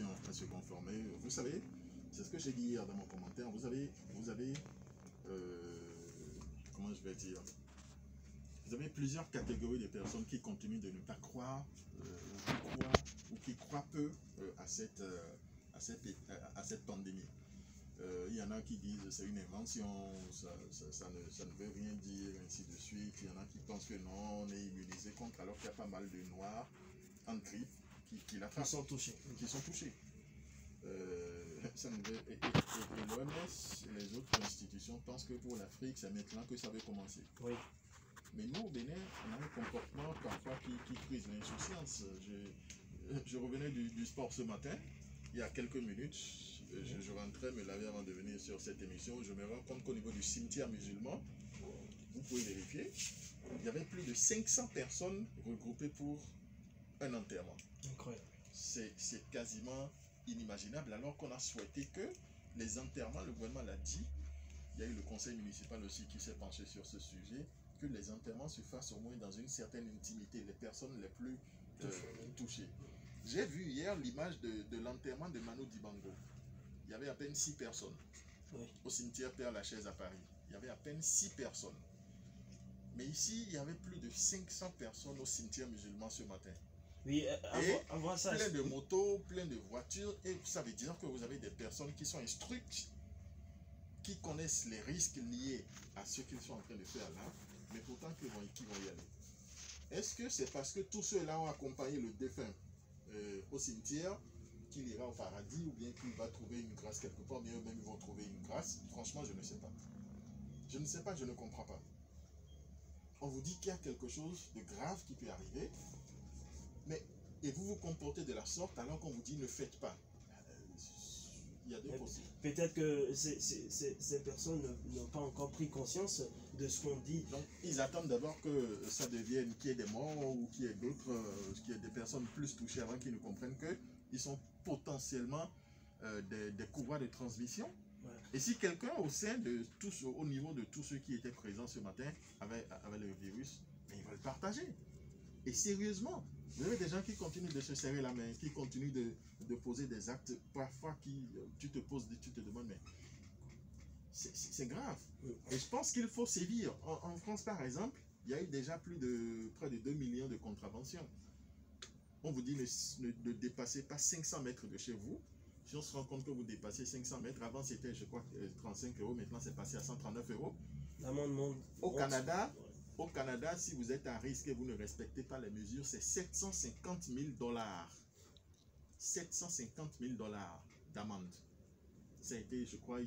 population à se conformer. Vous savez, c'est ce que j'ai dit hier dans mon commentaire, vous avez comment je vais dire, vous avez plusieurs catégories de personnes qui continuent de ne pas croire, ou qui croient peu à cette pandémie. Il y en a qui disent que c'est une invention, ça ne veut rien dire, ainsi de suite. Il y en a qui pensent que non, on est immunisé contre, alors qu'il y a pas mal de noirs en grippe qui sont touchés. Et l'OMS et les autres institutions pensent que pour l'Afrique, c'est maintenant que ça va commencer. Oui. Mais nous, au Bénin, on a un comportement parfois qui crise l'insouciance. Je revenais du sport ce matin, il y a quelques minutes. Je rentrais me laver avant de venir sur cette émission. Je me rends compte qu'au niveau du cimetière musulman, vous pouvez vérifier, il y avait plus de 500 personnes regroupées pour un enterrement. Incroyable. C'est quasiment inimaginable, alors qu'on a souhaité que les enterrements, le gouvernement l'a dit, il y a eu le conseil municipal aussi qui s'est penché sur ce sujet, que les enterrements se fassent au moins dans une certaine intimité, les personnes les plus touchées. J'ai vu hier l'image de l'enterrement de Manu Dibango. Il y avait à peine 6 personnes. Oui. Au cimetière Père-Lachaise à Paris. Il y avait à peine 6 personnes. Mais ici, il y avait plus de 500 personnes au cimetière musulman ce matin. Oui, avant ça, plein de motos, plein de voitures, et ça veut dire que vous avez des personnes qui sont instruites, qui connaissent les risques liés à ce qu'ils sont en train de faire là, mais pourtant qui vont y aller. Est-ce que c'est parce que tous ceux-là ont accompagné le défunt au cimetière qu'il ira au paradis, ou bien qu'il va trouver une grâce quelque part, bien eux-mêmes vont trouver une grâce? Franchement, je ne sais pas. Je ne sais pas, je ne comprends pas. On vous dit qu'il y a quelque chose de grave qui peut arriver, mais et vous vous comportez de la sorte alors qu'on vous dit ne faites pas. Il y a deux possibles. Peut-être que ces personnes n'ont pas encore pris conscience de ce qu'on dit. Donc ils attendent d'abord que ça devienne, qu'il y ait des morts ou qu'il y ait d'autres, qu'il y ait des personnes plus touchées avant qu'ils ne comprennent qu'ils sont potentiellement des courroies de transmission. Voilà. Et si quelqu'un au sein de tous, au niveau de tous ceux qui étaient présents ce matin avait le virus, mais ils veulent partager. Et sérieusement, vous avez des gens qui continuent de se serrer la main, qui continuent de poser des actes, parfois tu te demandes, mais c'est grave. Et je pense qu'il faut sévir. En France, par exemple, il y a eu déjà près de 2 millions de contraventions. On vous dit ne dépassez pas 500 mètres de chez vous. Si on se rend compte que vous dépassez 500 mètres, avant c'était, je crois, 35 €, maintenant c'est passé à 139 €. L'amendement. Au Canada, si vous êtes à risque et vous ne respectez pas les mesures, c'est 750 000 $. 750 000 $ d'amende. Ça a été, je crois,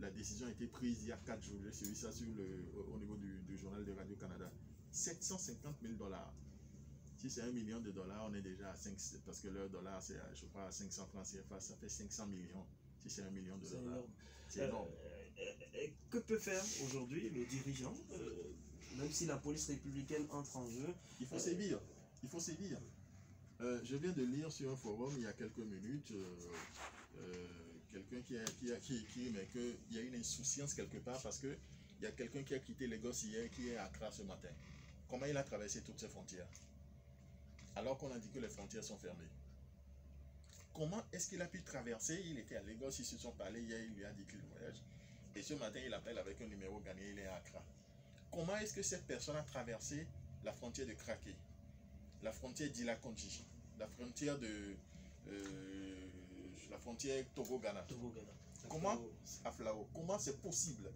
la décision a été prise il y a 4 jours. J'ai suivi ça au niveau du journal de Radio-Canada. 750 000 $. Si c'est 1 million de dollars, on est déjà à 5, parce que le dollar, c'est, je crois, à 500 francs CFA, ça fait 500 millions. Si c'est 1 million de dollars, c'est énorme. Que peut faire aujourd'hui le dirigeant, même si la police républicaine entre en jeu? Il faut sévir. Il faut sévir. Je viens de lire sur un forum il y a quelques minutes quelqu'un qui mais qu'il y a une insouciance quelque part parce qu'il y a quelqu'un qui a quitté Lagos hier, qui est à Accra ce matin. Comment il a traversé toutes ces frontières alors qu'on a dit que les frontières sont fermées? Comment est-ce qu'il a pu traverser? Il était à Lagos, ils se sont parlé hier, il lui a dit qu'il voyage. Et ce matin, il appelle avec un numéro gagné, il est à Accra. Comment est-ce que cette personne a traversé la frontière de Craquet, la frontière d'Ila-Kondji, la frontière Togo-Ghana? Comment Aflao? Comment c'est possible?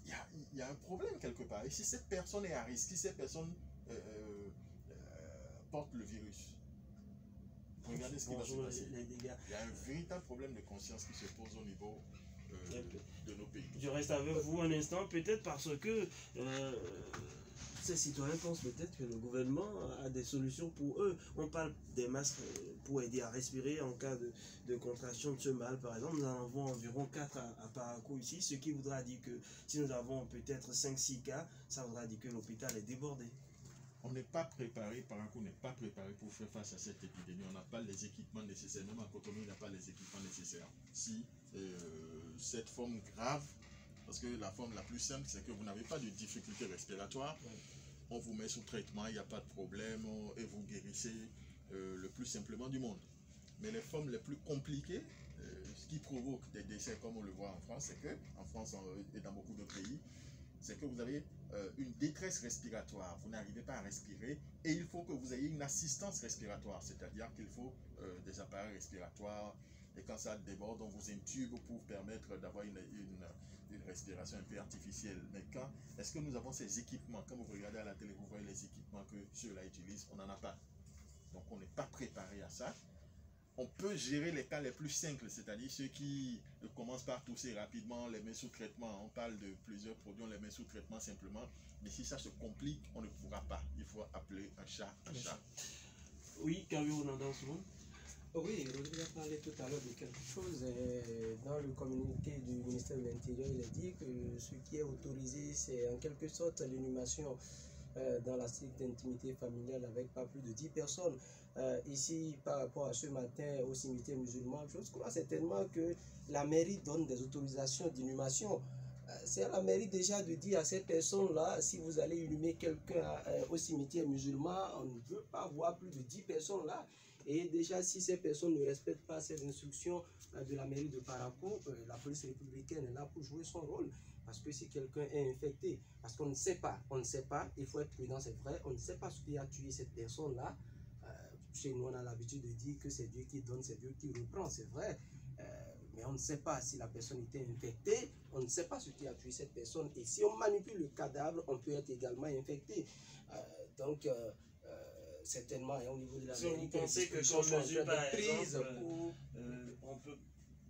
Il y a un problème quelque part. Et si cette personne est à risque, si cette personne porte le virus, regardez ce qui va se passer. Il y a un véritable problème de conscience qui se pose au niveau de nos pays. Je reste avec vous un instant, peut-être parce que ces citoyens pensent peut-être que le gouvernement a des solutions pour eux. On parle des masques pour aider à respirer en cas de contraction de ce mal. Par exemple, nous en avons environ 4 à Parakou ici, ce qui voudra dire que si nous avons peut-être 5-6 cas, ça voudra dire que l'hôpital est débordé. On n'est pas préparé, Parakou n'est pas préparé pour faire face à cette épidémie. On n'a pas les équipements nécessaires. Même à Cotonou, il n'y a pas les équipements nécessaires. Si cette forme grave, parce que la forme la plus simple, c'est que vous n'avez pas de difficulté respiratoire, on vous met sous traitement, il n'y a pas de problème, et vous guérissez le plus simplement du monde. Mais les formes les plus compliquées, ce qui provoque des décès comme on le voit en France, c'est que, en France et dans beaucoup d'autres pays, c'est que vous avez une détresse respiratoire, vous n'arrivez pas à respirer et il faut que vous ayez une assistance respiratoire, c'est-à-dire qu'il faut des appareils respiratoires et quand ça déborde, on vous intube pour permettre d'avoir une respiration un peu artificielle. Mais quand est-ce que nous avons ces équipements? Quand vous regardez à la télé, vous voyez les équipements que ceux-là utilisent, on n'en a pas. Donc on n'est pas préparé à ça. On peut gérer les cas les plus simples, c'est-à-dire ceux qui commencent par tousser rapidement, les met sous traitement. On parle de plusieurs produits, on les met sous traitement simplement. Mais si ça se complique, on ne pourra pas. Il faut appeler un chat un chat. Oui, qu'avez-vous dans ce monde? Oui, Rodrigue a parlé tout à l'heure de quelque chose. Dans le communiqué du ministère de l'Intérieur, il a dit que ce qui est autorisé, c'est en quelque sorte l'inhumation dans la stricte intimité familiale avec pas plus de 10 personnes. Ici, par rapport à ce matin au cimetière musulman, je crois certainement que la mairie donne des autorisations d'inhumation. C'est à la mairie déjà de dire à ces personnes-là, si vous allez inhumer quelqu'un au cimetière musulman, on ne veut pas voir plus de 10 personnes là. Et déjà, si ces personnes ne respectent pas ces instructions de la mairie de Parakou, la police républicaine est là pour jouer son rôle. Parce que si quelqu'un est infecté, parce qu'on ne sait pas, il faut être prudent, c'est vrai, on ne sait pas ce qui a tué cette personne-là. Chez nous, on a l'habitude de dire que c'est Dieu qui donne, c'est Dieu qui reprend, c'est vrai. Mais on ne sait pas si la personne était infectée, on ne sait pas ce qui a tué cette personne. Et si on manipule le cadavre, on peut être également infecté. Certainement, au niveau de la mairie, vous pensez que comme mesure, par exemple, on peut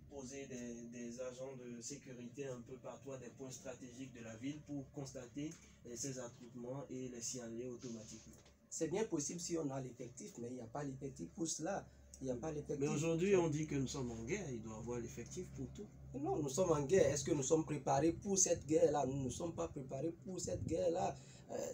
poser des agents de sécurité un peu partout à des points stratégiques de la ville pour constater ces attroupements et les signaler automatiquement? C'est bien possible si on a l'effectif, mais il n'y a pas l'effectif pour cela. Il n'y a pas l'effectif. Mais aujourd'hui, on dit que nous sommes en guerre, il doit y avoir l'effectif pour tout. Non, nous sommes en guerre. Est-ce que nous sommes préparés pour cette guerre-là? Nous ne sommes pas préparés pour cette guerre-là.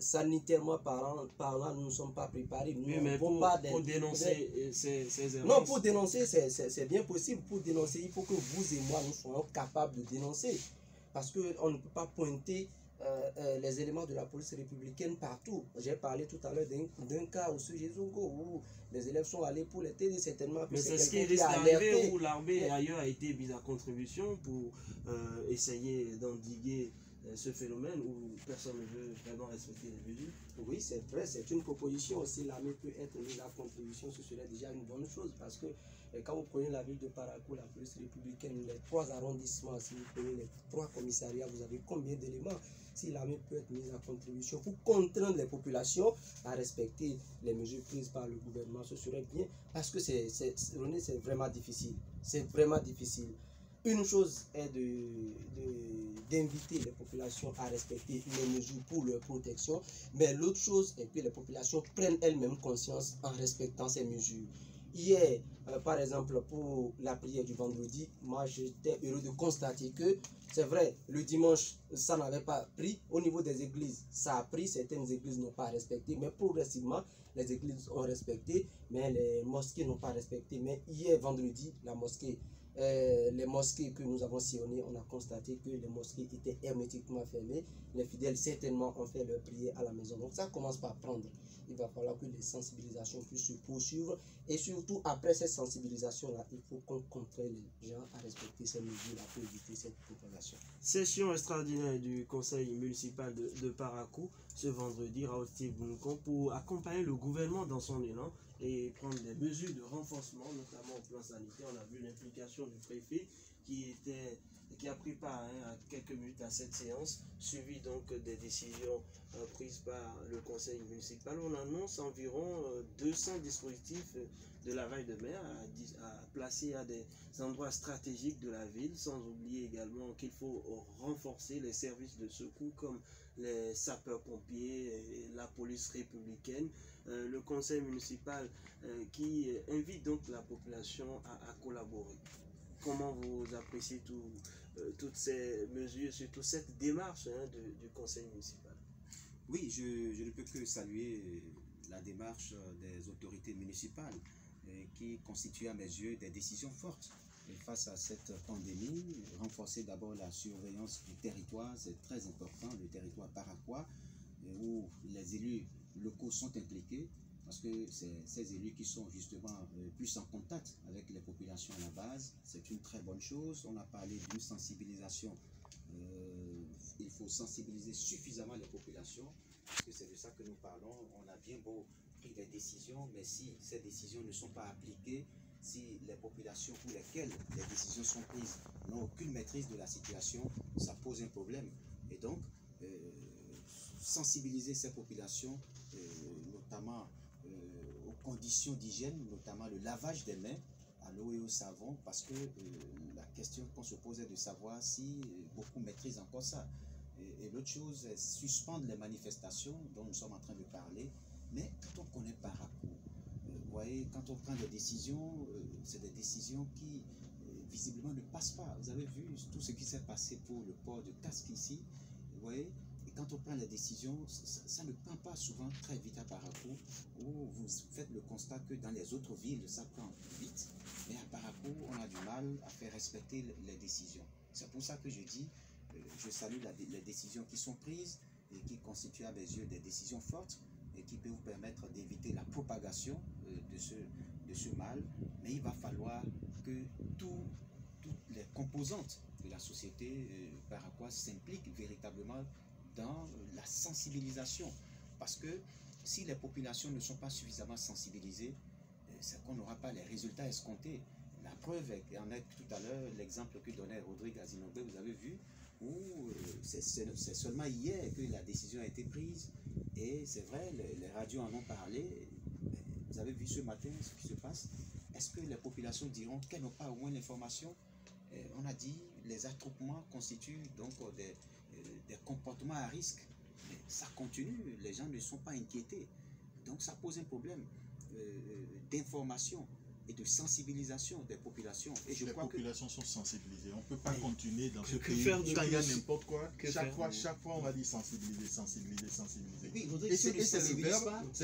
Sanitairement parlant, nous ne sommes pas préparés. Nous oui, mais pour dénoncer ces erreurs. Non, pour dénoncer, c'est bien possible. Pour dénoncer, il faut que vous et moi, nous soyons capables de dénoncer. Parce qu'on ne peut pas pointer les éléments de la police républicaine partout. J'ai parlé tout à l'heure d'un cas au sujet Zongo où les élèves sont allés pour les TD, certainement. Mais c'est ce qui risque d'arriver où l'armée ailleurs a été mise à contribution pour essayer d'endiguer ce phénomène où personne ne veut vraiment respecter les mesures. Oui, c'est vrai, c'est une proposition. Si l'armée peut être mise à contribution, ce serait déjà une bonne chose parce que quand vous prenez la ville de Parakou, la police républicaine, les 3 arrondissements, si vous prenez les 3 commissariats, vous avez combien d'éléments? Si l'armée peut être mise à contribution pour contraindre les populations à respecter les mesures prises par le gouvernement, ce serait bien parce que c'est vraiment difficile. C'est vraiment difficile. Une chose est d'inviter les populations à respecter les mesures pour leur protection, mais l'autre chose est que les populations prennent elles-mêmes conscience en respectant ces mesures. Hier, par exemple, pour la prière du vendredi, moi j'étais heureux de constater que c'est vrai, le dimanche, ça n'avait pas pris. Au niveau des églises, ça a pris. Certaines églises n'ont pas respecté, mais progressivement, les églises ont respecté, mais les mosquées n'ont pas respecté. Mais hier, vendredi, les mosquées que nous avons sillonnées, on a constaté que les mosquées étaient hermétiquement fermées. Les fidèles certainement ont fait leur prière à la maison. Donc ça commence par prendre. Il va falloir que les sensibilisations puissent se poursuivre. Et surtout, après cette sensibilisation-là, il faut qu'on contraigne les gens à respecter ces mesures-là pour éviter cette propagation. Session extraordinaire du conseil municipal de Parakou ce vendredi, Raoul Steve Bounko, pour accompagner le gouvernement dans son élan et prendre des mesures de renforcement, notamment au plan sanitaire. On a vu l'implication du préfet qui a pris part à quelques minutes à cette séance, suivi donc des décisions prises par le conseil municipal. On annonce environ 200 dispositifs de lavage de mer à placer à des endroits stratégiques de la ville, sans oublier également qu'il faut renforcer les services de secours comme les sapeurs-pompiers et la police républicaine. Le conseil municipal qui invite donc la population à collaborer. Comment vous appréciez toutes ces mesures, surtout cette démarche du conseil municipal? Oui, je ne peux que saluer la démarche des autorités municipales qui constituent à mes yeux des décisions fortes. Et face à cette pandémie, renforcer d'abord la surveillance du territoire, c'est très important, le territoire paraquois, où les élus locaux sont impliqués parce que c'est ces élus qui sont justement plus en contact avec les populations à la base. C'est une très bonne chose. On a parlé d'une sensibilisation. Il faut sensibiliser suffisamment les populations, parce que c'est de ça que nous parlons. On a bien beau pris des décisions, mais si ces décisions ne sont pas appliquées, si les populations pour lesquelles les décisions sont prises n'ont aucune maîtrise de la situation, ça pose un problème. Et donc, sensibiliser ces populations, notamment aux conditions d'hygiène, notamment le lavage des mains à l'eau et au savon, parce que la question qu'on se pose est de savoir si beaucoup maîtrisent encore ça. Et l'autre chose, c'est suspendre les manifestations dont nous sommes en train de parler, mais quand on connaît par rapport, vous voyez, quand on prend des décisions, c'est des décisions qui visiblement ne passent pas. Vous avez vu tout ce qui s'est passé pour le port de casque ici, vous voyez. Et quand on prend les décisions, ça ne prend pas souvent très vite à Parakou, où vous faites le constat que dans les autres villes, ça prend vite, mais à Parakou, on a du mal à faire respecter les décisions. C'est pour ça que je dis, je salue les décisions qui sont prises et qui constituent à mes yeux des décisions fortes et qui peuvent vous permettre d'éviter la propagation de ce mal, mais il va falloir que toutes les composantes de la société paraquoise s'impliquent véritablement dans la sensibilisation, parce que si les populations ne sont pas suffisamment sensibilisées, c'est qu'on n'aura pas les résultats escomptés. La preuve en est tout à l'heure l'exemple que donnait Rodrigue Azinobé, vous avez vu, où c'est seulement hier que la décision a été prise, et c'est vrai, les radios en ont parlé. Vous avez vu ce matin ce qui se passe. Est-ce que les populations diront qu'elles n'ont pas au moins l'information? On a dit les attroupements constituent donc des comportements à risque. Mais ça continue, les gens ne sont pas inquiétés. Donc ça pose un problème d'information et de sensibilisation des populations. Et je crois populations sont sensibilisées. On ne peut pas continuer dans ce que pays faire de quand il y a plus? n'importe quoi. Chaque fois, on va dire sensibiliser, sensibiliser, sensibiliser. Et c'est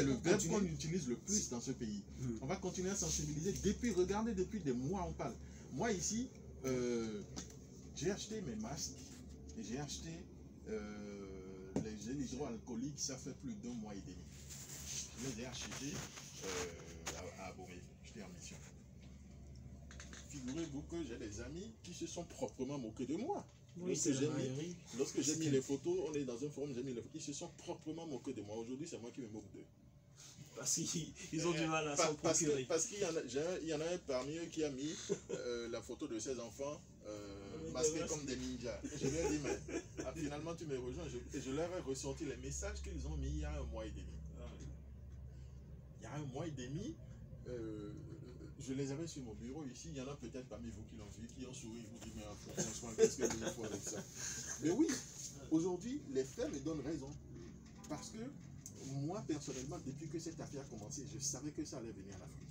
le verbe qu'on utilise le plus dans ce pays. On va continuer à sensibiliser. Regardez, depuis des mois, on parle. Moi, ici, j'ai acheté mes masques et j'ai acheté les gels hydroalcooliques. Ça fait plus d'1 mois et demi. Je les ai achetés à Abomey. J'étais en mission. Figurez-vous que j'ai des amis qui se sont proprement moqués de moi. Oui, Lorsque j'ai mis les photos, on est dans un forum, j'ai mis les photos, ils se sont proprement moqués de moi. Aujourd'hui, c'est moi qui me moque d'eux. Parce qu'ils ont du mal à s'en procurer. Parce qu'il y en a un parmi eux qui a mis la photo de ses enfants masqués comme des ninjas. Et je lui ai dit, mais finalement tu me rejoins. Et je leur ai ressorti les messages qu'ils ont mis il y a 1 mois et demi. Il y a 1 mois et demi, je les avais sur mon bureau ici. Il y en a peut-être parmi vous qui l'ont vu, qui ont souri. Vous dites, mais franchement, qu'est-ce que vous faites avec ça? Mais oui, aujourd'hui, les faits me donnent raison. Parce que moi, personnellement, depuis que cette affaire a commencé, je savais que ça allait venir en Afrique.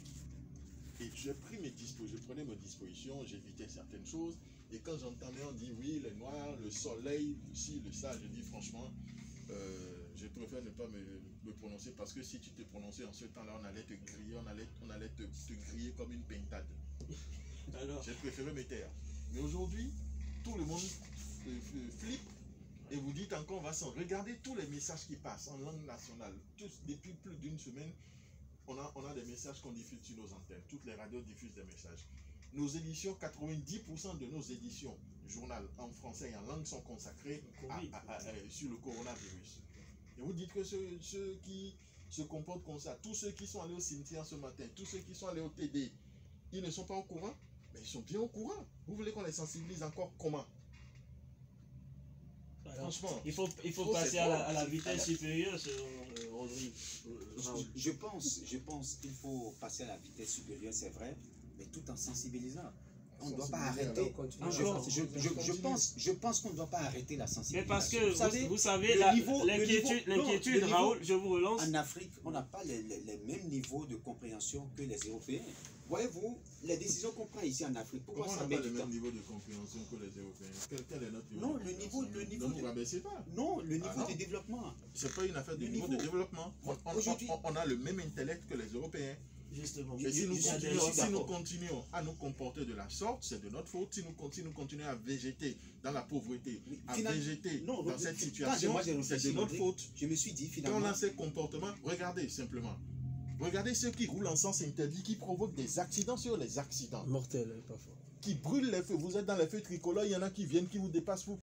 Et je prenais mes dispositions, j'évitais certaines choses. Et quand j'entendais, on dit oui, les noirs, le soleil, ici, le ça, je dis franchement, je préfère ne pas me prononcer, parce que si tu te prononçais en ce temps-là, on allait te griller, on allait te griller comme une pintade. J'ai préféré me taire. Mais aujourd'hui, tout le monde flippe. Et vous dites encore, on va s'en regarder tous les messages qui passent en langue nationale. Depuis plus d'1 semaine, on a des messages qu'on diffuse sur nos antennes. Toutes les radios diffusent des messages. Nos éditions, 90% de nos éditions, journal en français et en langue, sont consacrées sur le coronavirus. Et vous dites que ceux qui se comportent comme ça, tous ceux qui sont allés au cimetière ce matin, tous ceux qui sont allés au TD, ils ne sont pas au courant? Mais ils sont bien au courant. Vous voulez qu'on les sensibilise encore comment? Alors, franchement, il faut passer à la vitesse supérieure, Rodrigue. Je pense qu'il faut passer à la vitesse supérieure, c'est vrai, mais tout en sensibilisant. On ne doit pas arrêter. Je pense qu'on ne doit pas arrêter la sensibilisation. Mais parce que vous savez, l'inquiétude, Raoul, je vous relance. En Afrique, on n'a pas les mêmes niveaux de compréhension que les Européens. Voyez-vous, les décisions qu'on prend ici en Afrique, pourquoi ça met du temps? On n'a pas le même niveau de compréhension que les Européens. Quel est notre niveau? Non, le niveau de développement. C'est pas une affaire de niveau de développement. On a le même intellect que les Européens. Justement. Et si nous continuons à nous comporter de la sorte, c'est de notre faute. Si nous continuons à végéter dans la pauvreté, végéter dans cette situation, c'est de notre faute. Je me suis dit finalement. Quand on a ces comportements, regardez simplement. Regardez ceux qui roulent en sens interdit, qui provoquent des accidents sur les accidents. Mortel, parfois. Qui brûlent les feux. Vous êtes dans les feux tricolores, il y en a qui viennent, qui vous dépassent, vous